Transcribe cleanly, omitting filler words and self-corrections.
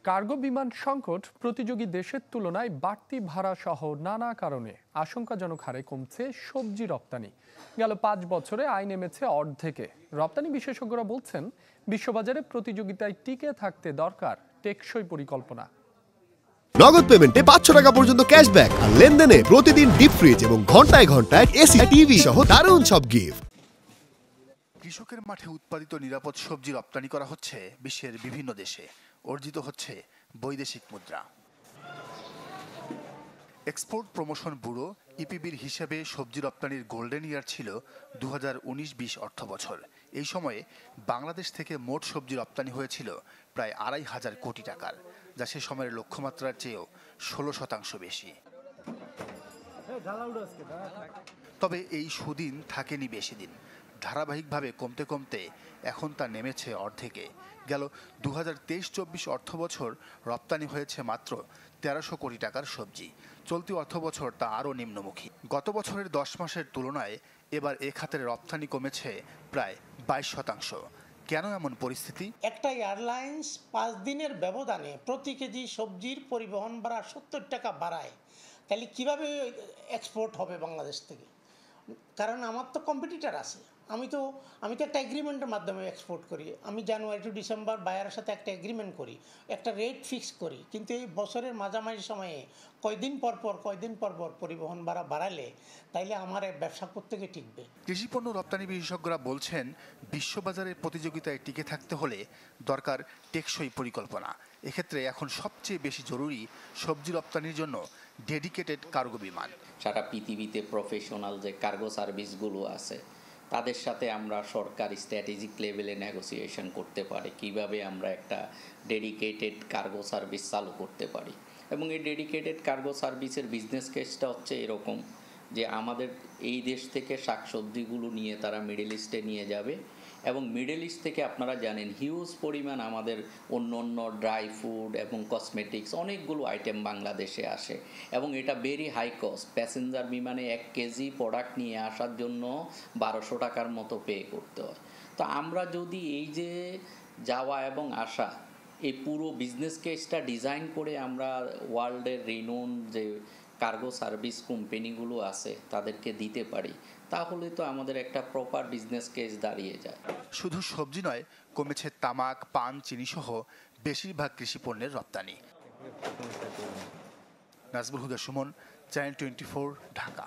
Cargo বিমান সংকট প্রতিযোগী দেশের তুলনায় বাড়তি ভাড়া সহ নানা কারণে আশঙ্কাজনক হারে কমছে সবজি রপ্তানি। গেল 5 বছরে আয় নেমেছে অর্ধেকে। রপ্তানি বিশেষজ্ঞরা বলছেন, বিশ্ববাজারে প্রতিযোগিতায় টিকে থাকতে দরকার টেকসই পরিকল্পনা। নগদ পেমেন্টে 500 টাকা পর্যন্ত ক্যাশব্যাক আর লেনদেনে প্রতিদিন ডিপ ফ্রিজ এবং ঘন্টায় ঘন্টায় এসি টিভি সহ দারুণ সব গিফট। কৃষকের মাঠে উৎপাদিত নিরাপদ সবজি রপ্তানি করা হচ্ছে বিশ্বের বিভিন্ন দেশে, অর্জিত হচ্ছে বৈদেশিক মুদ্রা। এক্সপোর্ট প্রমোশন ব্যুরো ইপিবির হিসেবে সবজি রপ্তানির গোল্ডেন ইয়ার ছিল 2019-20 অর্থ বছর। এই সময়ে বাংলাদেশ থেকে মোট সবজি রপ্তানি হয়েছিল প্রায় 2,500 কোটি টাকার, যা সে সময়ের লক্ষ্যমাত্রার চেয়েও 16% বেশি। তবে এই সুদিন থাকেনি বেশি দিন। ধারাবাহিকভাবে কমতে কমতে এখন তা নেমেছে অর্ধেকে। গেল 2023-24 অর্থ বছর রপ্তানি হয়েছে মাত্র 1300 কোটি টাকার সবজি। চলতি অর্থ বছর তা আরও নিম্নমুখী। গত বছরের 10 মাসের তুলনায় এবার এ খাতের রপ্তানি কমেছে প্রায় 22%। কেন এমন পরিস্থিতি? একটা এয়ারলাইন্স 5 দিনের ব্যবধানে প্রতি কেজি সবজির পরিবহন ভাড়া 70 টাকা বাড়ায়, তাহলে কিভাবে এক্সপোর্ট হবে বাংলাদেশ থেকে? কারণ আমার তো কম্পিটিটর আছে। আমি তো একটা এগ্রিমেন্টের মাধ্যমে এক্সপোর্ট করি। আমি জানুয়ারি টু ডিসেম্বর বায়ারের সাথে একটা এগ্রিমেন্ট করি, একটা রেট ফিক্স করি। কিন্তু এই বছরের মাঝামাঝি সময়ে কয়দিন পর পর পরিবহন ভাড়া বাড়ালে তাইলে আমার ব্যবসা করতে গিয়ে টিকবে। কৃষিপণ্য রপ্তানি বিশেষজ্ঞরা বলছেন, বিশ্ববাজারের প্রতিযোগিতায় টিকে থাকতে হলে দরকার টেকসই পরিকল্পনা। এক্ষেত্রে এখন সবচেয়ে বেশি জরুরি সবজি রপ্তানির জন্য ডেডিকেটেড কার্গো বিমান। সারা পৃথিবীতে প্রফেশনাল যে কার্গো সার্ভিসগুলো আছে তাদের সাথে আমরা সরকারি স্ট্র্যাটেজিক লেভেলে নেগোসিয়েশন করতে পারি কিভাবে আমরা একটা ডেডিকেটেড কার্গো সার্ভিস চালু করতে পারি। এবং এই ডেডিকেটেড কার্গো সার্ভিসের বিজনেস কেসটা হচ্ছে এরকম যে আমাদের এই দেশ থেকে শাকসবজিগুলো নিয়ে তারা মিডল ইস্টে নিয়ে যাবে, এবং মিডল ইস্ট থেকে আপনারা জানেন হিউজ পরিমাণ আমাদের অন্য ড্রাই ফুড এবং কসমেটিক্স অনেকগুলো আইটেম বাংলাদেশে আসে, এবং এটা ভেরি হাই কস্ট। প্যাসেঞ্জার বিমানে 1 কেজি প্রোডাক্ট নিয়ে আসার জন্য 1200 টাকার মতো পে করতে হয়। তো আমরা যদি এই যে যাওয়া এবং আসা এই পুরো বিজনেস কেসটা ডিজাইন করে আমরা ওয়ার্ল্ডের রিনোন যে কার্গো সার্ভিস কোম্পানিগুলো আছে তাদেরকে দিতে পারি, তাহলে তো আমাদের একটা প্রপার বিজনেস কেস দাঁড়িয়ে যায়। শুধু সবজি নয়, কমেছে তামাক, পান, চিনি সহ বেশিরভাগ কৃষি পণ্যের রপ্তানি। নাজমুল হুদা সুমন, চ্যানেল 24, ঢাকা।